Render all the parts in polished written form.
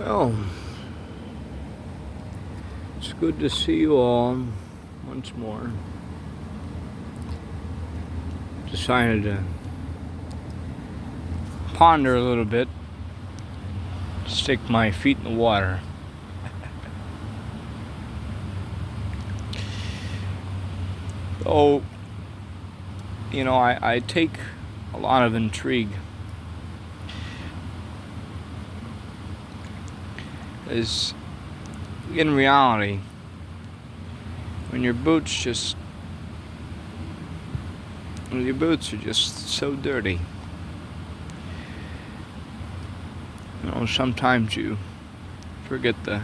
Well, it's good to see you all once more. Decided to ponder a little bit, stick my feet in the water. So, I take a lot of intrigue. Is in reality, when your boots are just so dirty, sometimes you forget the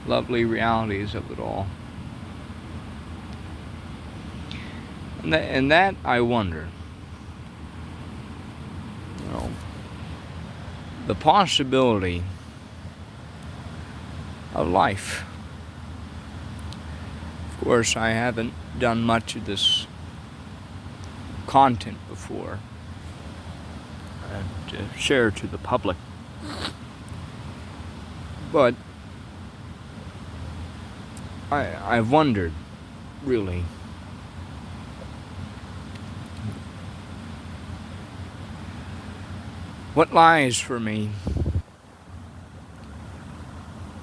lovely realities of it all. And that I wonder, the possibility of life. Of course, I haven't done much of this content before to share to the public, but I've wondered, really, what lies for me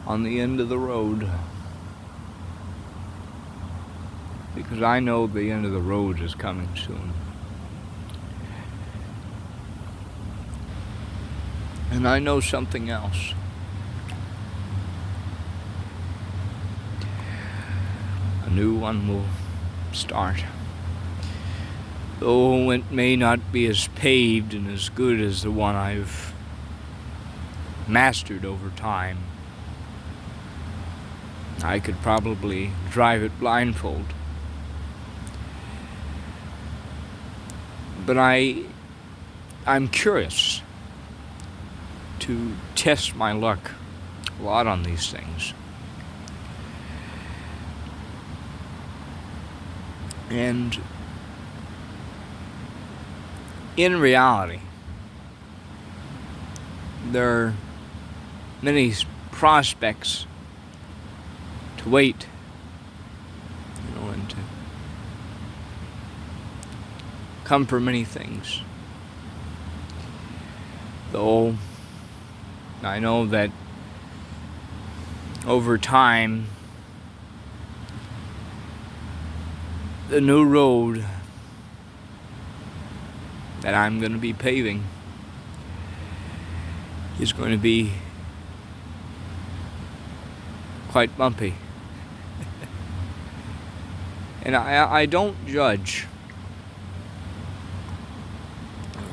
on the end of the road, because I know the end of the road is coming soon. And I know something else. A new one will start. Though it may not be as paved and as good as the one I've mastered over time. I could probably drive it blindfold. But I'm curious to test my luck a lot on these things. And in reality, there are many prospects to wait, and to come for many things. Though I know that over time, the new road that I'm going to be paving is going to be quite bumpy. And I don't judge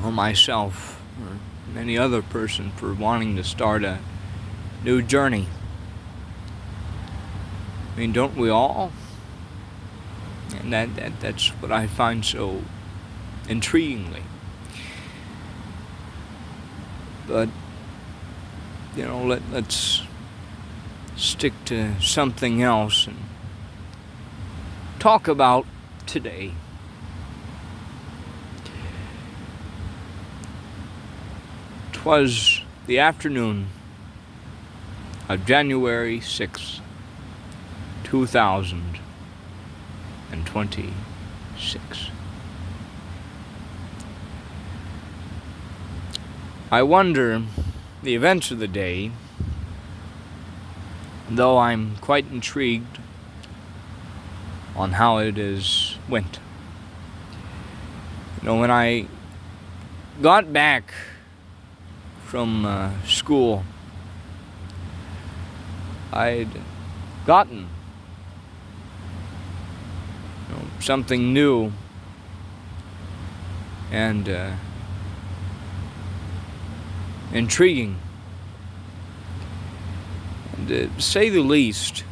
myself or any other person for wanting to start a new journey. I mean, don't we all? And that's what I find so intriguingly. But, let's stick to something else and talk about today. Twas the afternoon of January 6th, 2026. I wonder the events of the day, though I'm quite intrigued on how it went. When I got back from school, I'd gotten something new and intriguing, and to say the least.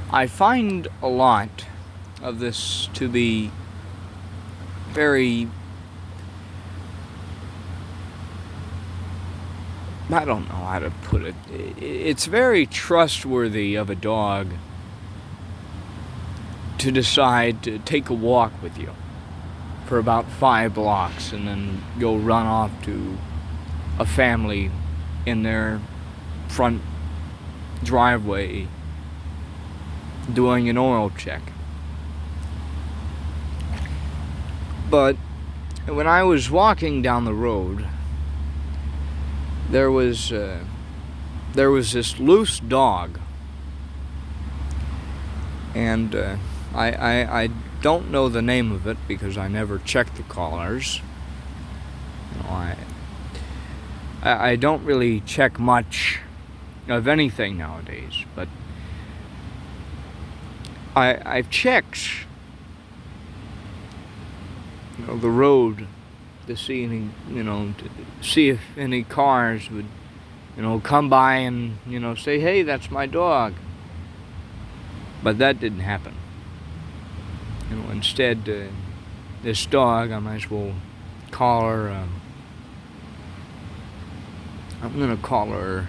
I find a lot of this to be very, I don't know how to put it. It's very trustworthy of a dog to decide to take a walk with you for about 5 blocks and then go run off to a family in their front driveway doing an oil check. But when I was walking down the road, there was this loose dog, and I don't know the name of it because I never checked the collars. You know, I don't really check much of anything nowadays, but I've checked, you know, the road to see any, you know, to see if any cars would, you know, come by and, you know, say, hey, that's my dog. But that didn't happen. You know, instead, this dog, I might as well call her, I'm going to call her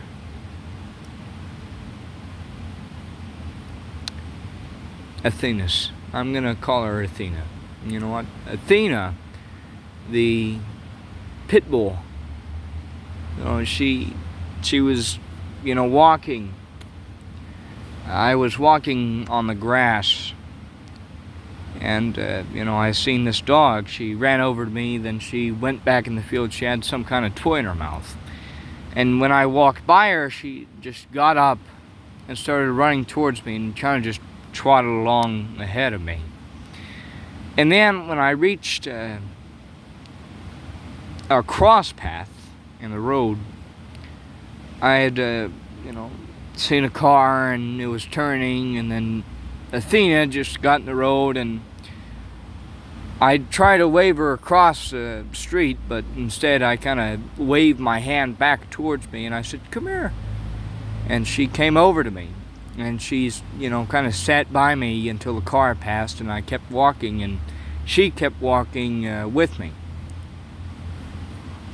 Athena's. I'm going to call her Athena. You know what? Athena, the pit bull, you know, she was, you know, walking. I was walking on the grass, and, you know, I seen this dog. She ran over to me, then she went back in the field. She had some kind of toy in her mouth. And when I walked by her, she just got up and started running towards me and kind of just trotted along ahead of me. And then when I reached a cross path in the road, I had, you know, seen a car and it was turning, and then Athena just got in the road, and I tried to wave her across the street, but instead I kind of waved my hand back towards me, and I said, come here. And she came over to me, and she's, you know, kind of sat by me until the car passed, and I kept walking, and she kept walking with me.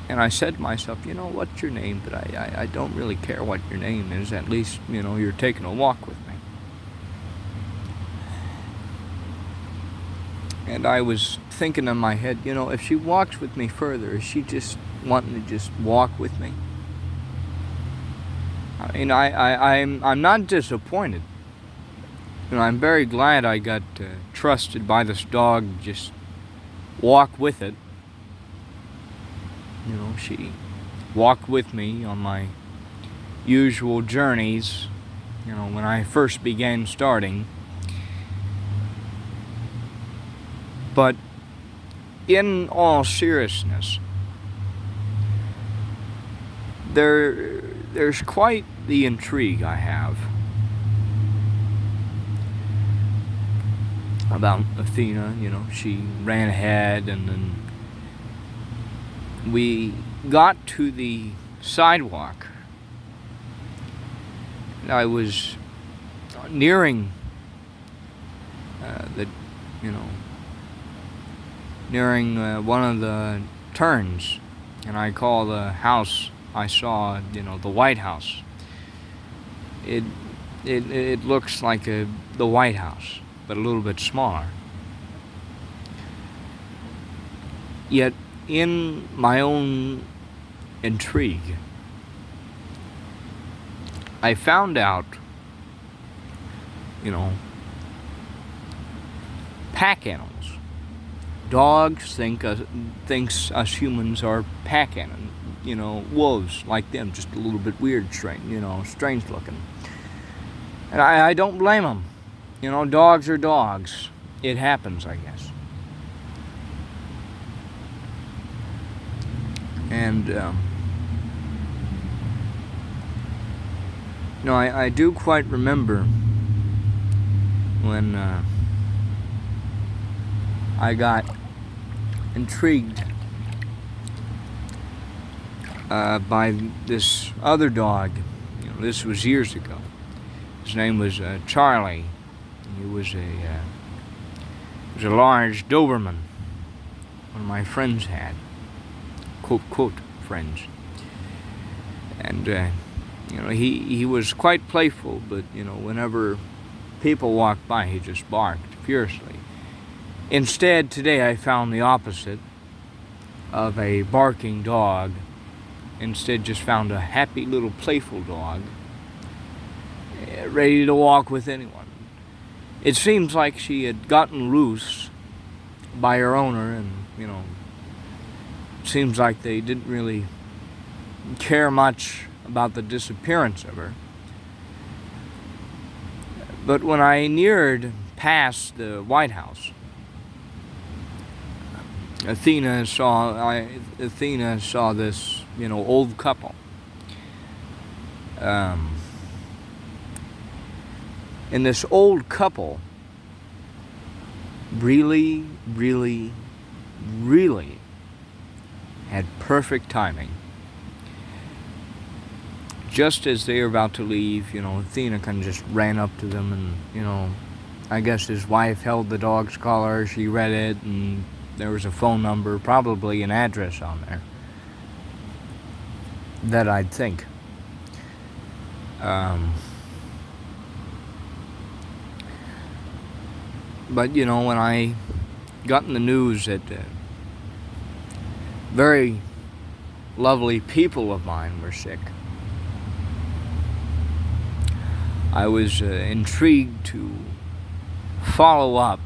And I said to myself, you know, what's your name? But I don't really care what your name is. At least, you know, you're taking a walk with me. And I was thinking in my head, you know, if she walks with me further, is she just wanting to just walk with me? I mean, I'm not disappointed. You know, I'm very glad I got trusted by this dog to just walk with it. You know, she walked with me on my usual journeys, you know, when I first began starting. But in all seriousness, there's quite the intrigue I have about Athena. You know, she ran ahead, and then we got to the sidewalk. I was nearing one of the turns, and I call the house I saw, you know, the White House. It looks like the White House, but a little bit smaller. Yet, in my own intrigue, I found out, you know, pack animals. Dogs thinks us humans are pack animals. You know, wolves like them, just a little bit weird, strange looking. And I don't blame them. You know, dogs are dogs. It happens, I guess. And, I do quite remember when I got intrigued by this other dog. You know, this was years ago. His name was Charlie. He was a large Doberman. One of my friends had. Quote, friends. And, he was quite playful, but, whenever people walked by, he just barked furiously. Instead, today I found the opposite of a barking dog instead just found a happy little playful dog, ready to walk with anyone. It seems like she had gotten loose by her owner, and it seems like they didn't really care much about the disappearance of her. But when I neared past the White House, Athena saw this, old couple. And this old couple really, really, really had perfect timing. Just as they were about to leave, Athena kind of just ran up to them, and, I guess his wife held the dog's collar, she read it, and there was a phone number, probably an address on there, that I'd think. But, when I got in the news that very lovely people of mine were sick, I was intrigued to follow up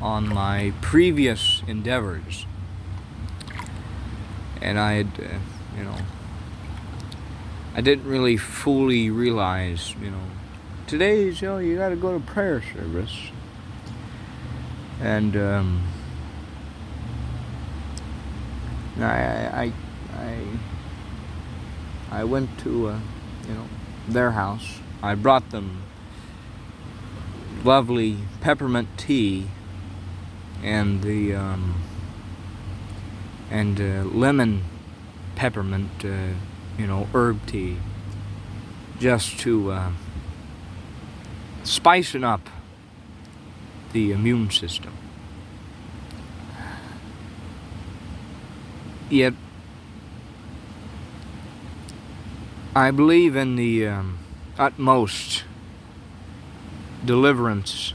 on my previous endeavors. And I had, I didn't really fully realize, today's, you gotta go to prayer service. And I went to, their house. I brought them lovely peppermint tea and the lemon peppermint, herb tea, just to spicing up the immune system. Yet, I believe in the utmost deliverance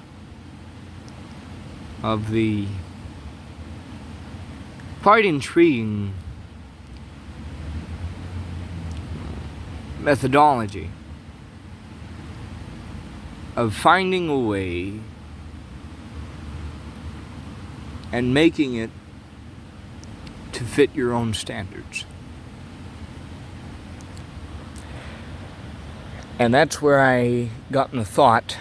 of the quite intriguing methodology of finding a way and making it to fit your own standards. And that's where I got in the thought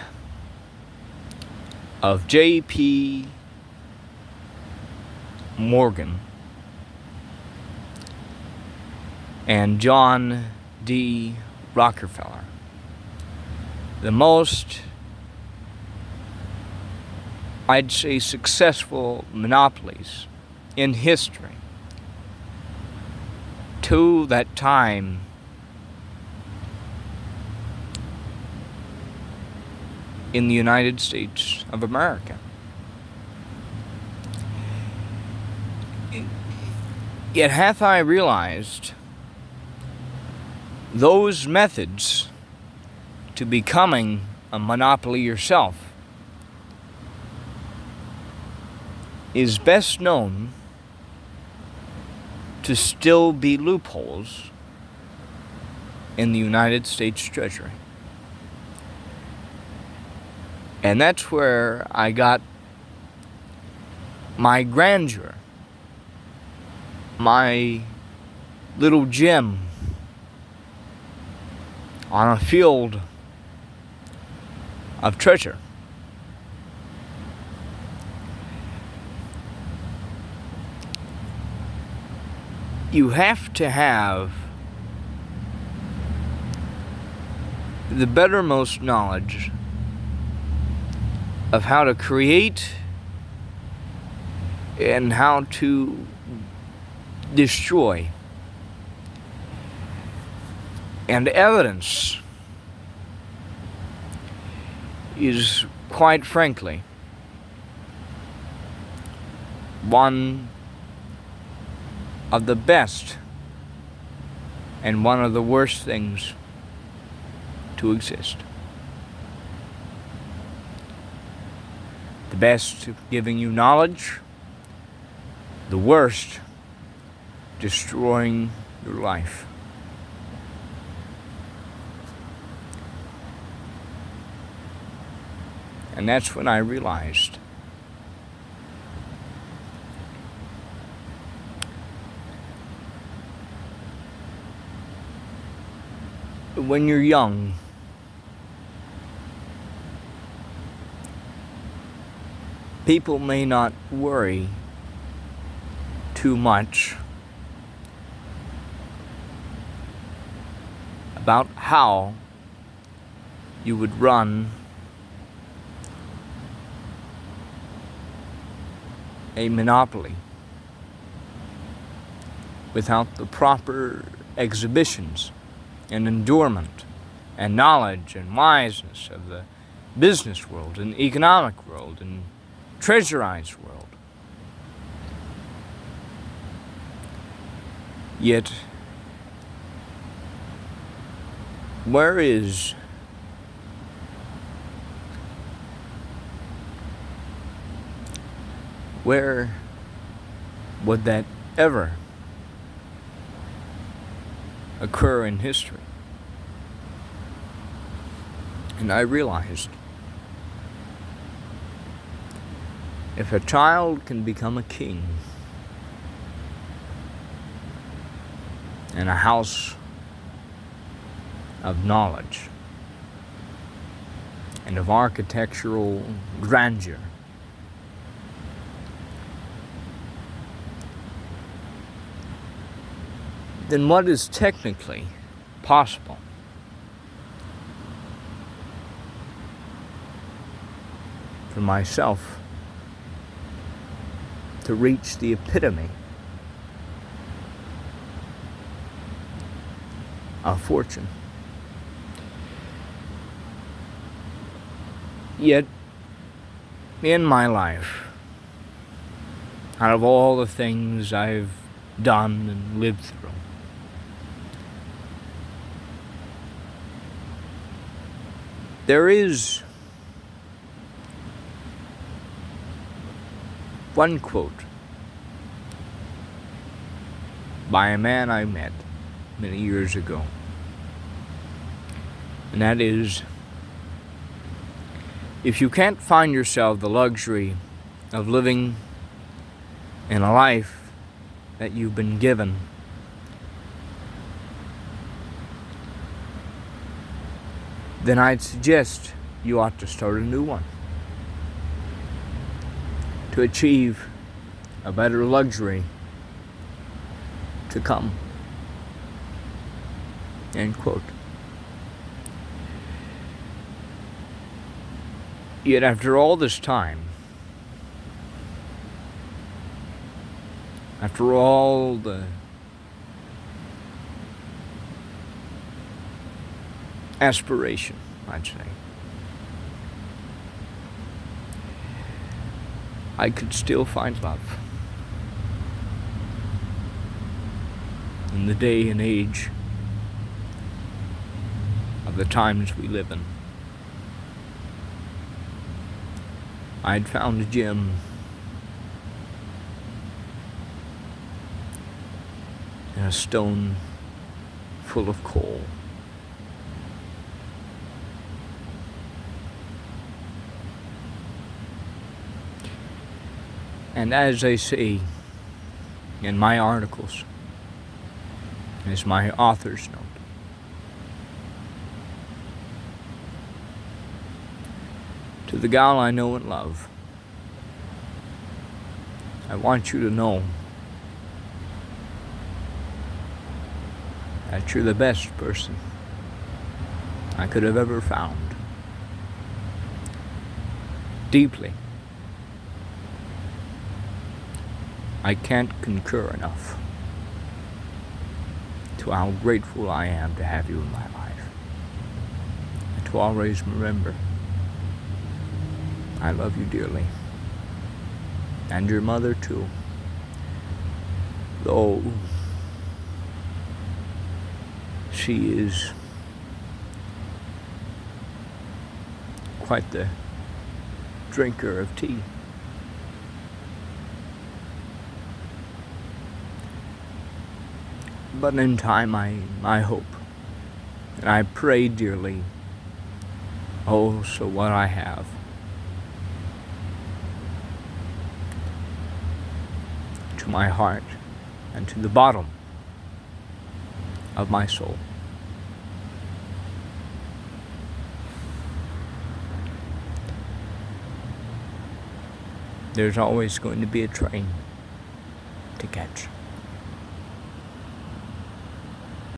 of J.P. Morgan and John D. Rockefeller, the most, I'd say, successful monopolies in history to that time in the United States of America. Yet hath I realized those methods to becoming a monopoly yourself is best known to still be loopholes in the United States Treasury. And that's where I got my grandeur, my little gem on a field of treasure. You have to have the bettermost knowledge of how to create and how to destroy. And evidence is, quite frankly, one of the best and one of the worst things to exist. The best giving you knowledge, the worst destroying your life. And that's when I realized when you're young, people may not worry too much about how you would run a monopoly without the proper exhibitions and endowment and knowledge and wiseness of the business world and economic world and treasurized world. Yet, where would that ever occur in history? And I realized if a child can become a king in a house of knowledge and of architectural grandeur, then what is technically possible for myself to reach the epitome of fortune? Yet, in my life, out of all the things I've done and lived through, there is one quote by a man I met many years ago, and that is, if you can't find yourself the luxury of living in a life that you've been given, then I'd suggest you ought to start a new one to achieve a better luxury to come. End quote. Yet after all this time, after all the aspiration, I'd say, I could still find love in the day and age of the times we live in. I'd found a gem in a stone full of coal. And as I say in my articles, as my authors note, to the gal I know and love, I want you to know that you're the best person I could have ever found. Deeply, I can't concur enough to how grateful I am to have you in my life. And to always remember, I love you dearly. And your mother too. Though she is quite the drinker of tea. But in time I hope, and I pray dearly, oh, so what I have. To my heart and to the bottom of my soul. There's always going to be a train to catch.